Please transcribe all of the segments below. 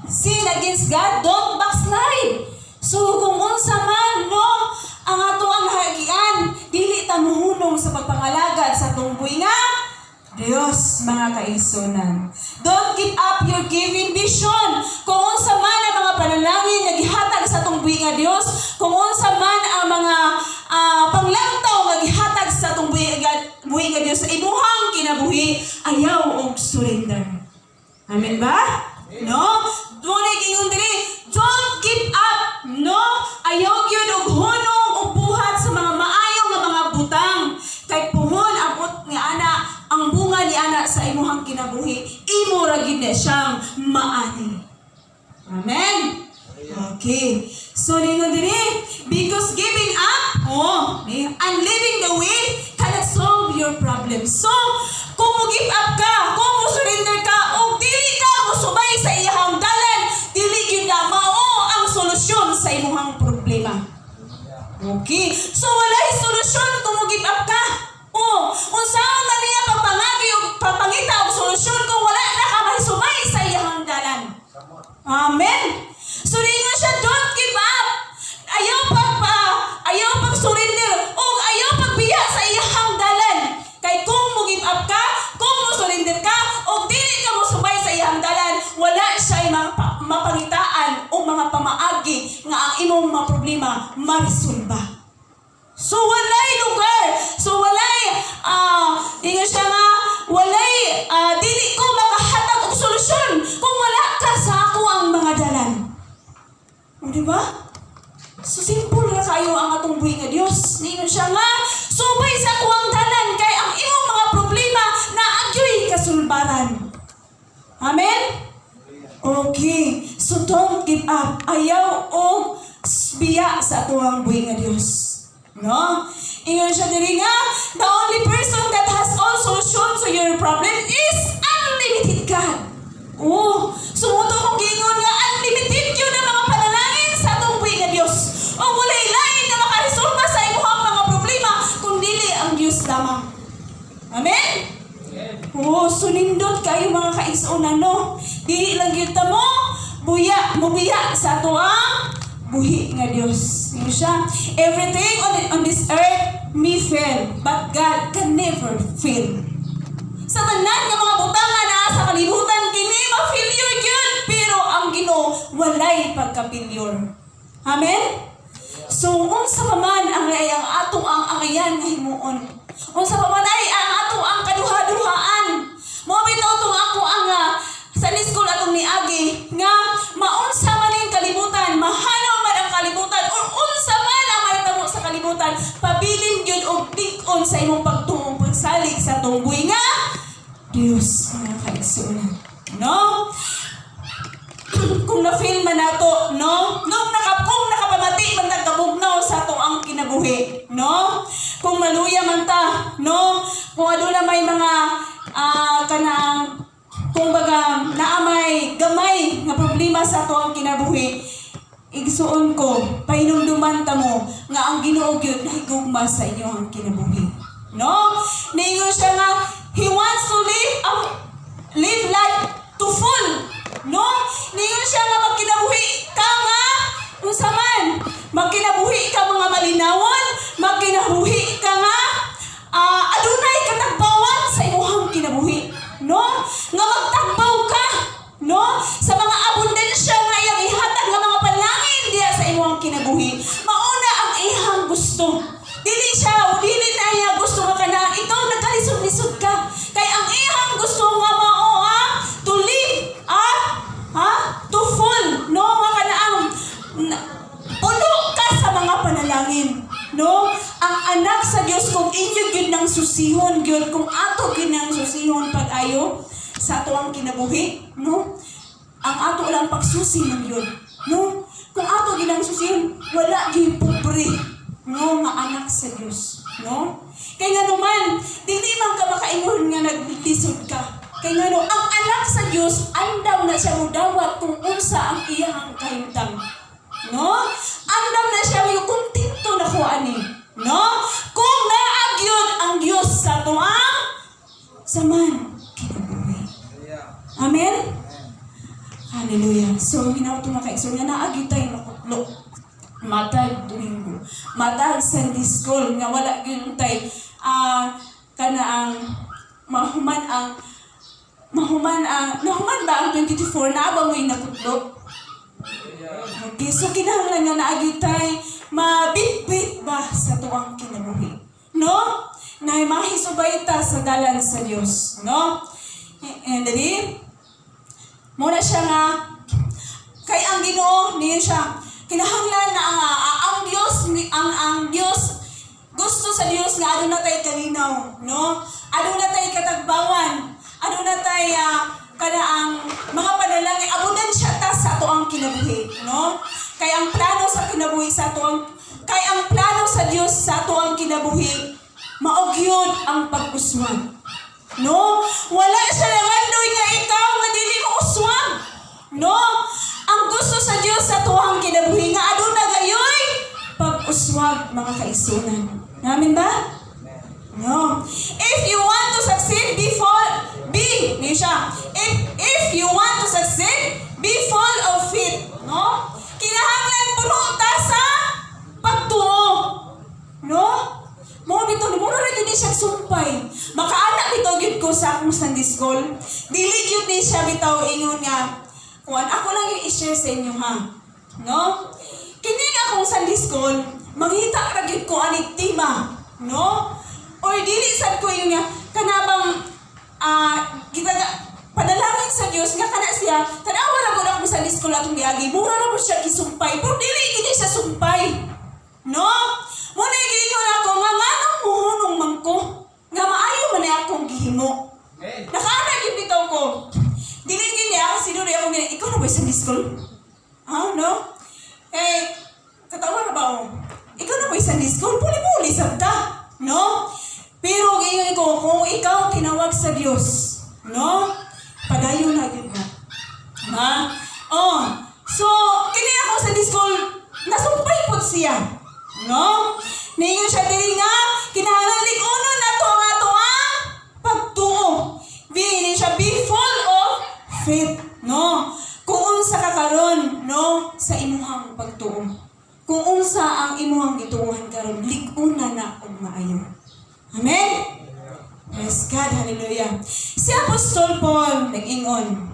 sin against God, don't backslide. So kung unsa man no ang ato ang hagian, dili ta muhunong sa pagpangalagad sa atong buhi nga Dios, mga kaigsunan. Don't give up your giving vision. Kung unsa man ang mga panalangin nga gihatag sa atong buhi nga Dios, kung unsa man ang mga panglantaw nga gihatag sa atong buhi nga Dios sa imuhang kinabuhi, ayaw og surrender. Amen ba? No? Dunay ingon diri, don't give up. No? Ayaw gyud og hunong og buhat sa mga maayo nga mga butang. Kay puhon abot nga ana ang bunga ni ana sa imuhang kinabuhi, imo ra gyud na siyang maani. Amen. Okay. So ningon diri, because giving up, and living the way cannot solve your problem. So, kung mo give up ka, kung mo surrender ka, o dili ka mo subay sa iyang dalan, dili gyud na mao ang solusyon sa imong problema. Okay. So walay solusyon kung mo give up ka. Unsaon man niya pagpangagi o pagpangita og solusyon kung wala na ka mahisumay sa iyang dalan. Amen. So ringon siya, don't give up. Ayaw pag surrender o ayaw pagbiya sa iyang dalan. Kay kung mo give up ka, kung mo surrender ka, o dili ka mo sumay sa iyang dalan, wala siya mapangitaan o mga pamaagi nga ang imong mga problema marisolba. So walay lugar. So walay ingon siya nga walay dili ko makahatag og solusyon kung wala ka sa ako ang mga dalan. O di ba? So simple ra kayo ang atong buhi nga Dios. Ingon siya nga subay sa ako ang dalan kay ang imong mga problema naagyoy kasulbaran. Amen. Okay. So don't give up. Ayaw og biya sa atong buhi nga Dios. No? Ingon siya diri nga, the only person that has all solutions to your problem is unlimited God. Sumuto kong gingon nga unlimited yun ang mga panalangin sa atong buhi nga Dios. O walay lain na makaresolba sa imuhang mga problema kung dili ang Dios lamang. Amen? Sunindot kayo mga kaigsunan, no? Dili lang gyud ta mo buya sa ato ang buhi nga Dios. Ano siya? Everything on this earth may fail, but God can never fail. Sa tanan nga mga butangan na sa kalibutan, kini ma-failure yun, pero ang Ginoo walay pagka-failure. Amen? So, unsa pa man ang ato ang angayan nga himuon. Unsa pa man ay ang ato ang kaduha-duhaan. Mo bitaw tong ako ang Sunday school atong niagi nga maunsa man ning kalibutan, mahanaw man ang kalibutan, o unsa man ang mahitabo sa kalibutan, pabilin gyud og tig-on sa imong pagtuo pagsalig sa atong buhi nga Dios, mga kaigsunan. No? Kung na-feel man nato, no? Kung nakapamati man nagkabugnaw sa ato ang kinabuhi, no? Kung maluya man ta, no? Kung aduna may mga kanang kung baga naamay gamay nga problema sa ato ang kinabuhi, igsuon ko pahinumduman ta mo nga ang Ginoo gyud nahigugma sa inyo ang kinabuhi. No? Niingon siya nga He wants to live life to full. No? Niingon siya nga magkinabuhi ka nga unsa man, magkinabuhi ka mga malinawon, magkinabuhi ka nga adunay katagbawan sa imong kinabuhi. No? Nga magtagbaw ka, no? Sa mga abundensya nga iyang ihatag nga mga panalangin diya sa imong kinabuhi. Mauna ang ihang gusto. Dili na iya gusto ka na ikaw nagkalisod-lisod ka. Kay ang ihang gusto nga mao to live to full, no? Nga kanaang puno ka sa mga panalangin. No? Ang anak sa Dios kung inyo gyud nang susihon gyud, kung ato gyud nang susihon pag-ayo sa ato ang kinabuhi, no? Ang ato lang pagsusi man yun, no? Kung ato gyud nang susihon, wala gyud pobre, no, nga anak sa Dios, no? Kay ngano man, dili man ka makaingon nga naglisod ka. Kay ngano ang anak sa Dios andam na siya mudawat kung unsa ang iyang kahimtang. No? Andam na siya yung kontento na ko ani. No? Kung naagyod ang Dios sa tuang saman kinabuhi. Amen? Hallelujah. So, hinaw ito mga kaigsoon nga naagi tayo makutlo. Matag Domingo. Matag Sunday School. Nga wala yun tayo. Kana ang mahuman ba ang 24 na ba mo'y nakutlo? Okay, so kinahanglan nga naagi tayo mabitbit ba sa tuwang kinabuhi. No? Na mahisubay ta sa dalan sa Dios. No? And then, muna siya nga, kay ang Ginoo niya siya, kinahanglan na ang Dios, gusto sa Dios nga aduna tay kalinaw, no? Aduna tay katagbawan, aduna tay kada ang mga panalangin, abundansya ta sa ato ang kinabuhi, no? Kay ang plano sa kinabuhi sa ato kay ang plano sa Dios sa ato ang kinabuhi, maog yun ang pag-uswag. No? Wala siya nangandoy nga ikaw nga dili mo uswag. No? Ang gusto sa Dios sa tuwang kinabuhi nga aduna gayoy pag-uswag mga kaigsunan. Amen ba? No. If you want to succeed, be siya. If you want to succeed, be full of faith. No? Kinahanglan puno ta sa pagtuo. No? Mo bitaw mo ra gyud siya sumpay. Makaanak bitaw gyud ko sa akong Sunday school. Dili gyud ni siya bitaw ingon nga kuan ako lang yung i-share sa inyo ha. No? Kini nga akong Sunday school, mangita ra gyud ko ani tema, no? Or dili sad ko yun nga kanabang kita panalangin sa Dios nga kana siya tanawa ra gud ako sa Sunday school atong giagi. Mura ra mo siya gisumpay, pero dili gyud siya sumpay. No? Muna giingon ako nga nganong muhunong man ko nga maayo man akong gihimo. Nakaana gyud bitaw ko. Dili gyud niya sinuri ako nga ikaw na ba sa school? No? Katawa na ba ako? Ikaw na ba sa school? Puli-puli sabta. No? Pero giingon ko kung ikaw tinawag sa Dios, no? Padayon na gyud na. Ha? So kini ako sa school nasumpay pud siya. No? Ningon siya diri nga kinahanglan lig-unon nato ang ato ang pagtuo. Bini siya be full of faith, no? Kung unsa ka karon, no, sa imuhang pagtuo. Kung unsa ang imuhang gituohan karon, lig-unan na og maayo. Amen. Praise God, hallelujah. Si Apostol Paul nag-ingon,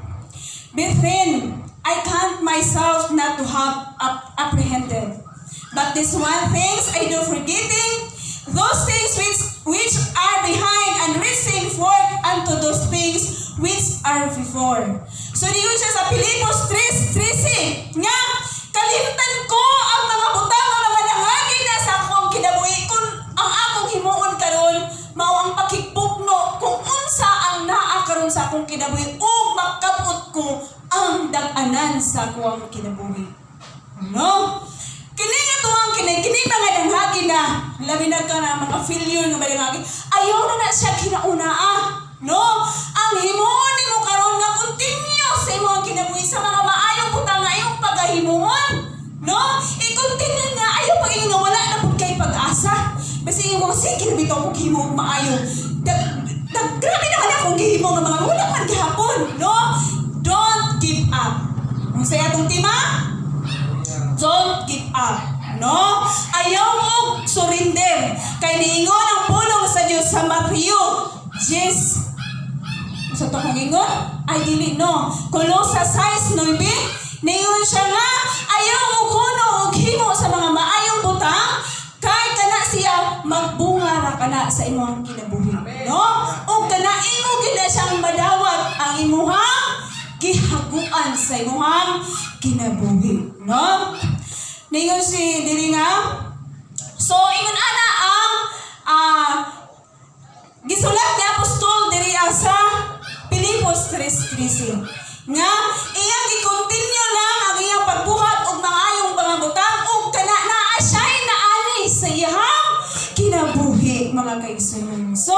"Brethren, I count myself not to have apprehended. But this one things I do, forgetting those things which are behind and reaching forth unto those things which are before." So diyon siya sa Pilipos 3:13 nga kalimtan ko ang mga butang nga mga nangagi na sa akong kinabuhi kung ang akong himuon karon mao ang pakigpugno kung unsa ang naa karon sa akong kinabuhi ug makabot ko ang dag-anan sa akong kinabuhi. No? Kini nga tuwang kini mga danghagi na labi na ka na mga failure nga danghagi ayaw na siya kinauna no? Ang himuon nimo karon nga continue sa imong kinabuhi sa mga maayong butang nga iyong pagahimuon, no? I-continue na ayaw pag nga wala na pud kay pag-asa. Basi imong sige bitaw kog himo maayo. Grabe naman akong gihimo nga mga wala man gihapon, no? Don't give up. Ang saya atong tema? Don't give up, no? Ayaw mo surrender. Kay niingon ang pulong sa Dios sa Matthew 10. Sa to kong ingon? Ay dili no. Kolosas 6:9, niingon siya nga ayaw mo kuno og himo sa mga maayong butang kay kana siya magbunga ra kana sa imong kinabuhi, no? O kana imo gid siyang madawat ang imuhang gihaguan sa imuhang kinabuhi, no? Ningon si diri nga. So ingon ana ang gisulat ni Apostol diri sa Pilipos 3:13 nga iyang i-continue lang ang iyang pagbuhat og maayong mga butang ug kana naa siya naani sa iyang kinabuhi mga kaigsunon. So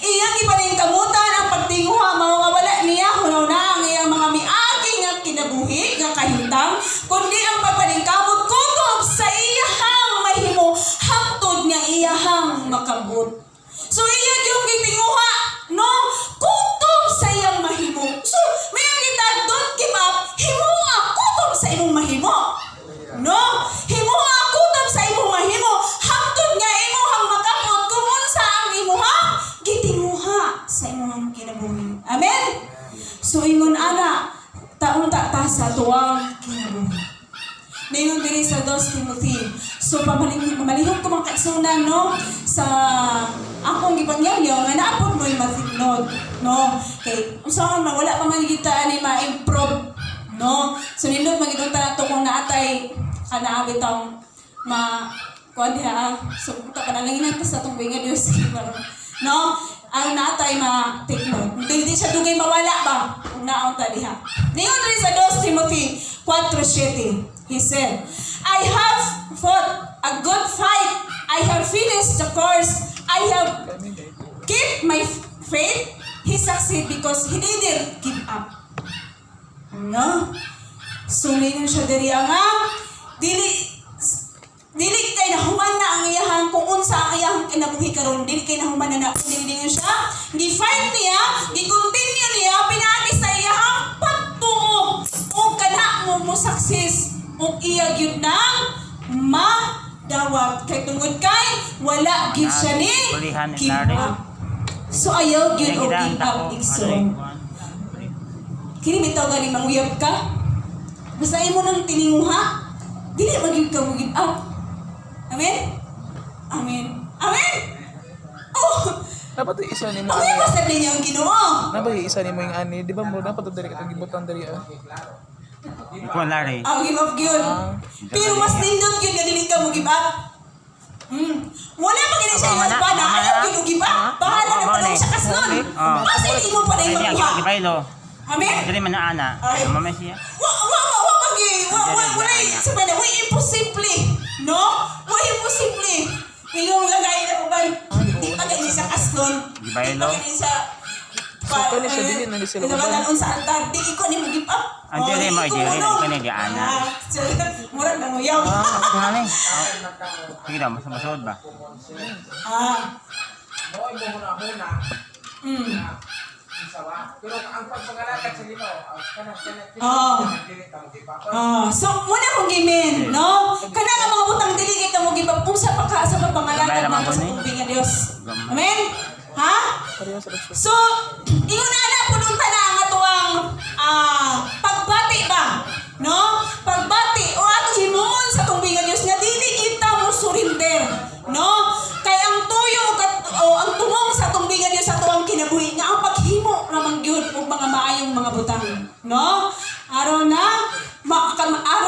iyang ipaningkamutan ang pagtinguha mao nga wala niya hunaw na ang iyang mga miagi nga kinabuhi nga kahintang kundi ang pagpaningkamot kutob sa iyang mahimo hangtod nga iyang makabot. So iya yung gitinguha, no? Kutob sa iyang mahimo. So may kita don't give up. Himo sa tuwang kinabuhi. Ngayon diri sa 2 Timothy. So pamalihog ko mga kaigsunan no sa akong gipangyaw nga naapod mo'y matinod no. Kay usahan man wala pa man kita ni ma-improve no. So nindot magidong nato kung naatay kana bitang kuan diha. So puta ka na lang inanta sa atong nga Dios no. Ang natay ma-take note. Hindi siya dugay mawala ba kung naon ta diha. Ngayon diri sa 2 Timothy 4:7. He said, I have fought a good fight. I have finished the course. I have kept my faith. He succeeded because he didn't give up. No? So, ngayon siya diri nga, dili kay nahuman na ang iyahang kung unsa ang iyahang kinabuhi karon, dili kay nahuman na dili siya. Gi-fight niya, gi-continue niya, pinaagi sa iyahang pagtuo. O kana mo success. Ug iya gyud nang madawat kay tungod kay wala gyud siya ni give up. So ayaw gyud og give up igsoon. Kini bitaw gani manguyab ka. Basta imo nang tininguha, dili magyud ka mo give up. Amen. Amen. Amen. Oh. Dapat isa ni mo. Okay, basta niya ang Ginoo. Dapat isa ni mo yung ani, di ba mo dapat diri ka gibutan diri ah. Ikaw lari. Ang give up yun. Pero mas nindot yun na dili ka mo give up. Wala pa gini siya yung bana. Ayaw yun mo give up. Bahala na pa daw siya kasnon. Kasi hindi mo pa rin magbuha. Amen? Dili man na ana. Mamay siya. Wala sabi na, wala imposible. No? Wala imposible. Yung lagay na ko ba, di pa gani siya kasnon. Di pa gani siya. So, kani siya dili na ni sila. Inabagan sa altar, di ko ni mo give up. Ang dili mo, dili ka ni ana. Murag na mo yaw. Ano? Sige daw, masud ba? Pero ang pagpangalagad sa lino, So, muna kong gimin, no? Kana nga mga butang dili kay mo gibab usa pa ka sa pagpangalagad nato sa tubig nga Dios. Amen? Ha? So, ingon na po nung na ang atuang pagbati ba? No? Pagbati o atong himuon sa tubig nga Dios nga dili kita mo surrender, no? Kay ang tuyo o ang tumong sa tubig nga Dios sa tuwang kinabuhi nga ang paghimo ramang gyud og mga maayong mga butang, no? Aron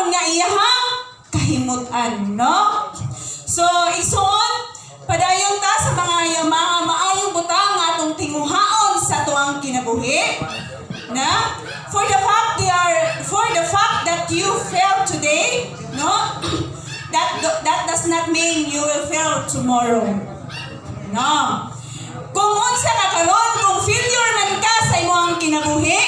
nga iyaha kahimutan, no? So, isuon padayon ta sa mga maayong butang nga atong tinguhaon sa tuwang kinabuhi, na for the fact that you fail today, no? That does not mean you will fail tomorrow. No. Kung unsa ka karon, kung failure man ka sa imong kinabuhi,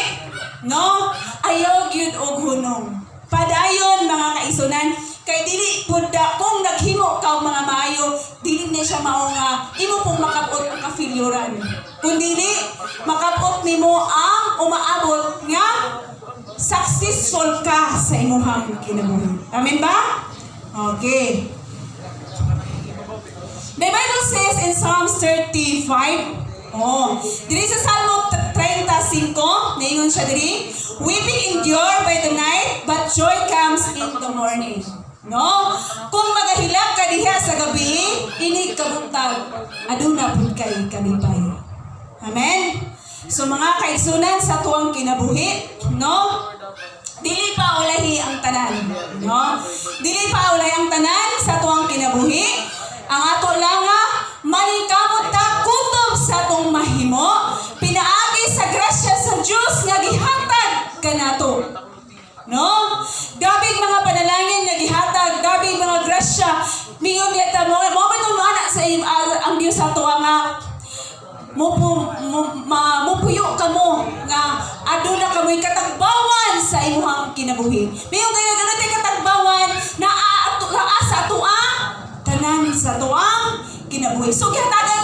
no? Ayaw gyud og hunong. Padayon mga kaisunan, kay dili pud kung naghimo ka og mga maayo, dili na siya mao nga imo pong makabot ang ka-failurean. Kun dili makabot nimo ang umaabot nga successful ka sa imong kinabuhi. Amen ba? Okay. The Bible says in Psalms 35, diri sa Salmo 35, naingon siya diri, weeping endure by the night, but joy comes in the morning. No? Kung magahilak ka diha sa gabi, inig kabuntag, aduna pud kay kalipay. Amen? So mga kaigsunan sa tuwang kinabuhi, no? Dili pa ulahi ang tanan, no? Dili pa ulahi ang tanan sa tuwang kinabuhi. Ang ato lang nga maningkamot ta kutob sa atong mahimo, pinaagi sa grasya sa Dios nga gihatag kanato. No? Gabig mga panalangin nga gihatag, gabig mga grasya, mingon yata mo bitong anak sa ang Dios ato nga mupuyo ka mo nga aduna ka mo'y katagbawan sa imuhang kinabuhi. Mingon kayo na ganun tayo katagbawan na sa tuang tanan sa tuang kinabuhi. So, kihatagan